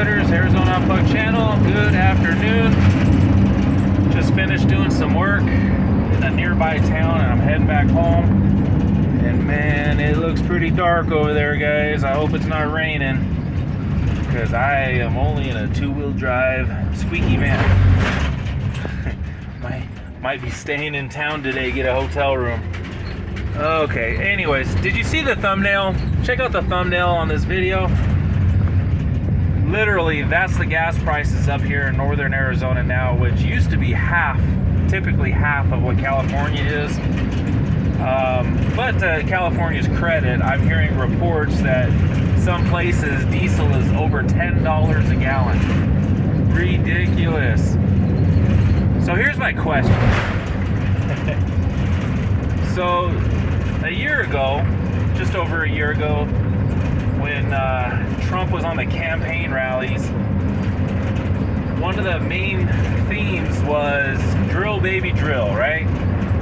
Homesteaders, Arizona Unplugged channel. Good afternoon. Just finished doing some work in a nearby town and I'm heading back home. And man, it looks pretty dark over there, guys. I hope it's not raining because I am only in a two-wheel drive squeaky van. Might be staying in town today, get a hotel room. Okay, anyways, did you see the thumbnail? Check out the thumbnail on this video. Literally, that's the gas prices up here in northern Arizona now, which used to be typically half of what California is. But to California's credit, I'm hearing reports that some places diesel is over $10 a gallon. Ridiculous. So here's my question. So a year ago, just over a year ago, when Trump was on the campaign rallies, one of the main themes was drill baby drill, right?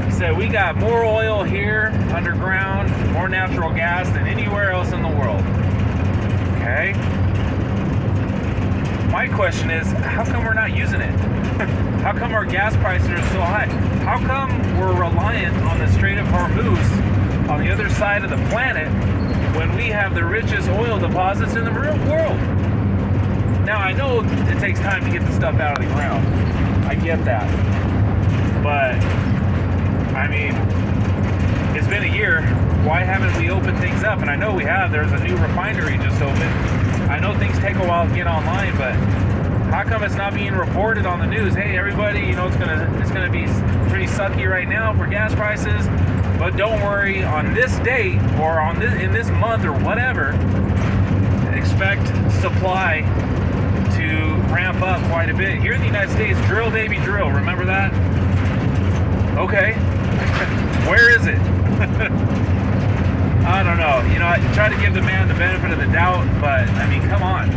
He said we got more oil here underground, more natural gas than anywhere else in the world. Okay? My question is, how come we're not using it? How come our gas prices are so high? How come we're reliant on the Strait of Hormuz on the other side of the planet when we have the richest oil deposits in the world? Now, I know it takes time to get the stuff out of the ground. I get that. But, I mean, it's been a year. Why haven't we opened things up? And I know we have. There's a new refinery just opened. I know things take a while to get online, but how come it's not being reported on the news? Hey, everybody, you know, it's gonna be pretty sucky right now for gas prices, but don't worry, on this date or in this month or whatever, expect supply to ramp up quite a bit. Here in the United States, drill baby drill, remember that? Okay. Where is it? I don't know. You know, I try to give the man the benefit of the doubt, but I mean, come on.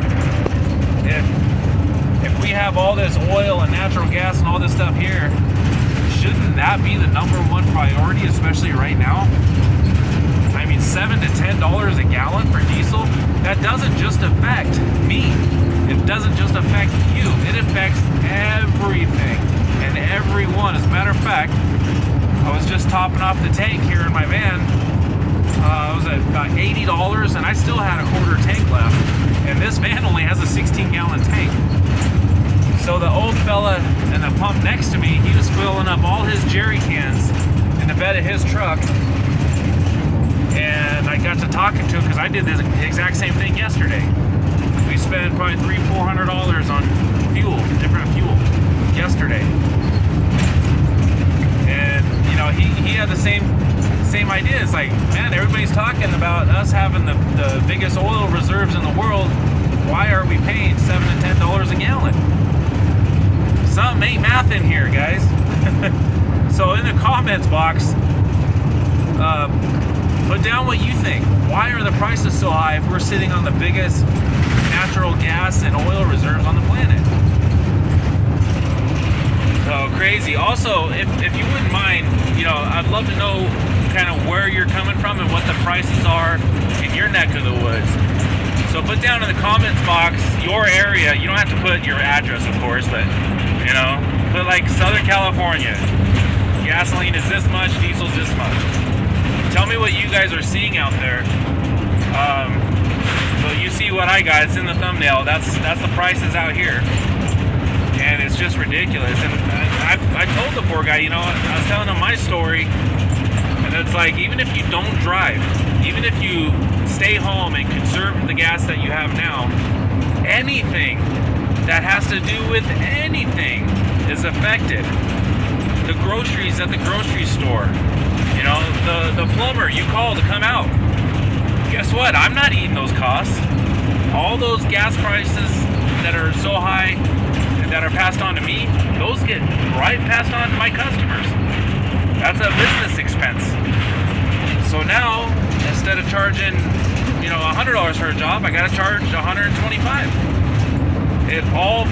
If we have all this oil and natural gas and all this stuff here, shouldn't that be the number one priority, especially right now? I mean, $7 to $10 a gallon for diesel, that doesn't just affect me. It doesn't just affect you. It affects everything and everyone. As a matter of fact, I was just topping off the tank here in my van. It was at about $80 and I still had a quarter tank left. And this van only has a 16-gallon tank. So the old fella in the pump next to me, he was filling up all his jerry cans in the bed of his truck. And I got to talking to him because I did this exact same thing yesterday. We spent probably $300-400 on fuel, different fuel, yesterday. And you know, he had the same idea. It's like, man, everybody's talking about us having the biggest oil reserves in the world. Why are we paying $7 to $10 a gallon? Something ain't math in here, guys. So in the comments box, put down what you think. Why are the prices so high if we're sitting on the biggest natural gas and oil reserves on the planet? So crazy. Also, if you wouldn't mind, you know, I'd love to know kind of where you're coming from and what the prices are in your neck of the woods. So put down in the comments box your area. You don't have to put your address, of course, but you know, put like Southern California. Gasoline is this much, diesel's this much. Tell me what you guys are seeing out there. So you see what I got. It's in the thumbnail. That's the prices out here, and it's just ridiculous. And I told the poor guy, you know, I was telling him my story, and it's like, even if you don't drive, even if you stay home and conserve the gas that you have now, anything that has to do with anything is affected. The groceries at the grocery store, you know, the plumber you call to come out. Guess what? I'm not eating those costs. All those gas prices that are so high and that are passed on to me, those get right passed on to my customers. That's a business expense. So now, instead of charging, you know, $100 for a job, I gotta charge $125. It all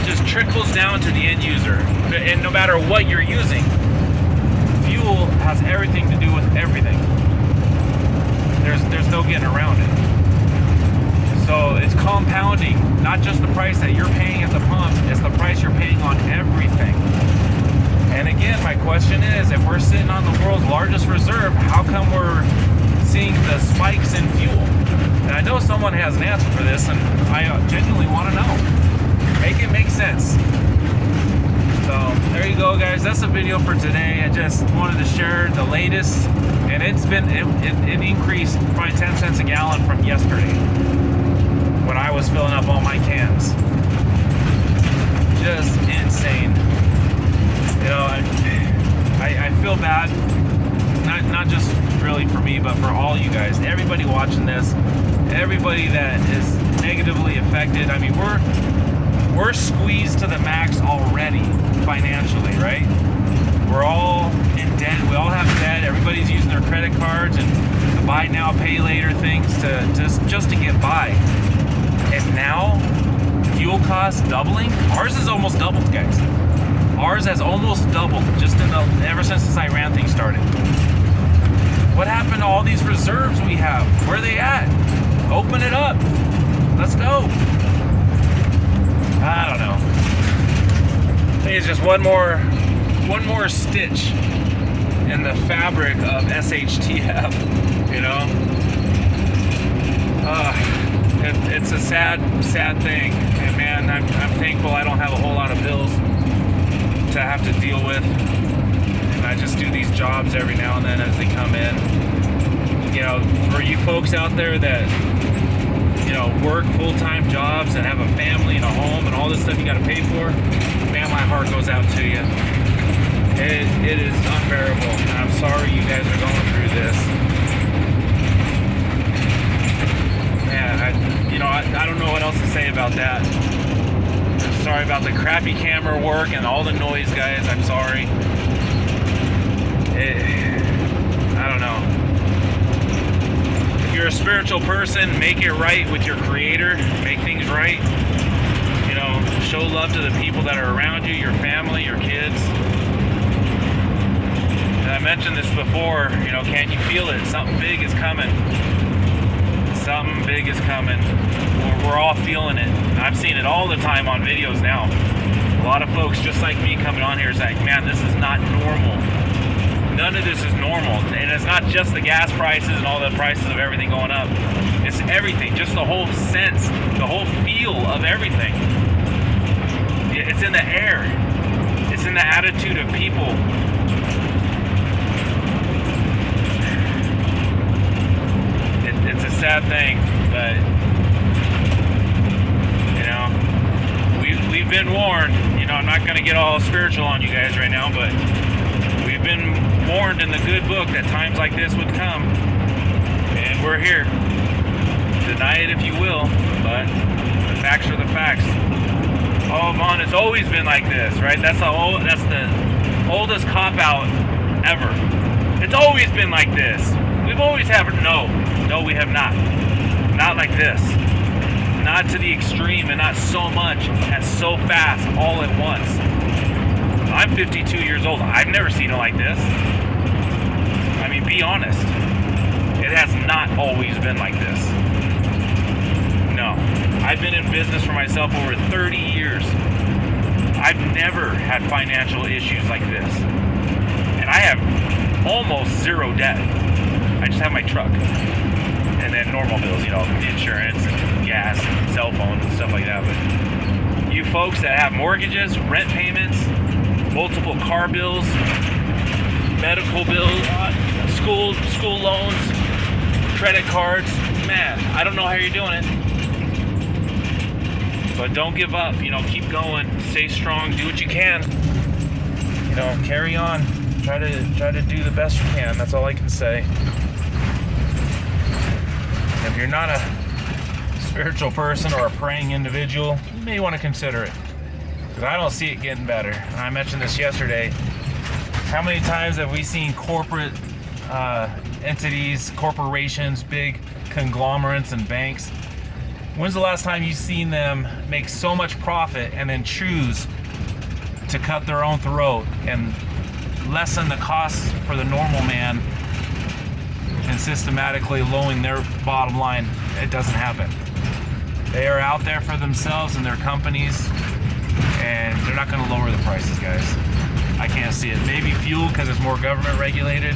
just trickles down to the end user. And no matter what you're using, fuel has everything to do with everything. There's no getting around it. So it's compounding, not just the price that you're paying at the pump, it's the price you're paying on everything. And again, my question is, if we're sitting on the world's largest reserve, how come we're seeing the spikes in fuel? And I know someone has an answer for this, and I genuinely want to know. Make it make sense. So there you go, guys. That's the video for today. I just wanted to share the latest, and it increased probably 10 cents a gallon from yesterday when I was filling up all my cans. Just insane. You know, I feel bad, not just really for me, but for all you guys, everybody watching this, everybody that is negatively affected. I mean, we're squeezed to the max already financially, right? We're all in debt. We all have debt. Everybody's using their credit cards and the buy now, pay later things to just to get by. And now, fuel costs doubling. Ours is almost doubled, guys. Ours has almost doubled just ever since this Iran thing started. What happened to all these reserves we have? Where are they at? Open it up. Let's go. I don't know. I think it's just one more stitch in the fabric of SHTF, you know? It's a sad thing. And man, I'm thankful I don't have a whole lot of bills to have to deal with. And I just do these jobs every now and then as they come in. You know, for you folks out there that, you know, work full-time jobs and have a family and a home and all this stuff you got to pay for, man, my heart goes out to you. It is unbearable. And I'm sorry you guys are going through this. Man, I don't know what else to say about that. I'm sorry about the crappy camera work and all the noise, guys. I'm sorry. I don't know. If you're a spiritual person, make it right with your creator. Make things right. You know, show love to the people that are around you, your family, your kids. And I mentioned this before, you know, can't you feel it? Something big is coming. Something big is coming. We're all feeling it. I'm seeing it all the time on videos now. A lot of folks just like me coming on here is like, man, this is not normal. None of this is normal. And it's not just the gas prices and all the prices of everything going up. It's everything. Just the whole sense, the whole feel of everything. It's in the air. It's in the attitude of people. It's a sad thing, but you know, we've been warned. You know, I'm not going to get all spiritual on you guys right now, but we've been warned in the good book that times like this would come, and we're here. Deny it if you will, but the facts are the facts. Oh, Vaughn, it's always been like this, right? That's the oldest cop-out ever. It's always been like this. We've always had no, we have not. Not like this. Not to the extreme and not so much and so fast all at once. I'm 52 years old. I've never seen it like this. I mean, be honest. It has not always been like this. No. I've been in business for myself over 30 years. I've never had financial issues like this. And I have almost zero debt. I just have my truck. And then normal bills, you know, insurance and gas and cell phone and stuff like that. But you folks that have mortgages, rent payments, multiple car bills, medical bills, school loans, credit cards, man, I don't know how you're doing it. But don't give up, you know, keep going, stay strong, do what you can. You know, carry on. Try to do the best you can. That's all I can say. If you're not a spiritual person or a praying individual, you may want to consider it. Because I don't see it getting better. And I mentioned this yesterday. How many times have we seen corporate entities, corporations, big conglomerates and banks? When's the last time you've seen them make so much profit and then choose to cut their own throat and lessen the costs for the normal man and systematically lowering their bottom line? It doesn't happen. They are out there for themselves and their companies, and they're not going to lower the prices, guys. I can't see it. Maybe fuel because it's more government regulated.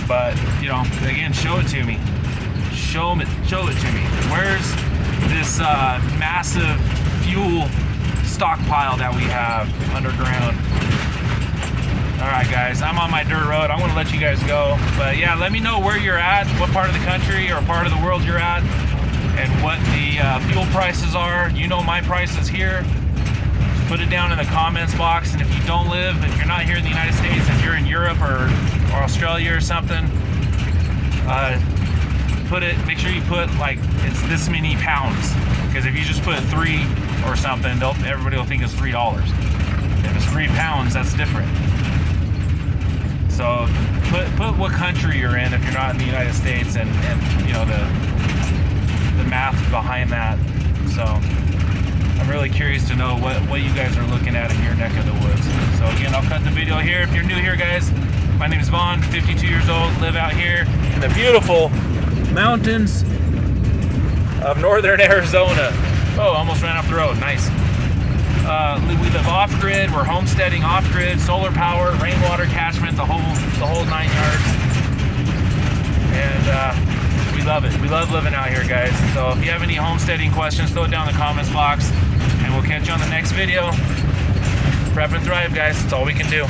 But, you know, again, show it to me. Show it to me. Where's this massive fuel stockpile that we have underground? All right, guys, I'm on my dirt road. I'm gonna let you guys go. But yeah, let me know where you're at, what part of the country or part of the world you're at, and what the fuel prices are. You know my prices here. Just put it down in the comments box. And if you don't live, if you're not here in the United States, if you're in Europe or Australia or something, make sure you put like it's this many pounds. Because if you just put 3 or something, everybody will think it's $3. If it's 3 pounds, that's different. So put what country you're in if you're not in the United States, and you know the math behind that. So I'm really curious to know what you guys are looking at in your neck of the woods. So again, I'll cut the video here. If you're new here, guys, my name is Vaughn, 52 years old, live out here in the beautiful mountains of northern Arizona. Oh, almost ran off the road. Nice. We live off-grid. We're homesteading off-grid, solar power, rainwater catchment, the whole 9 yards. And we love it. We love living out here, guys. So if you have any homesteading questions, throw it down in the comments box, and we'll catch you on the next video. Prep and thrive, guys. That's all we can do.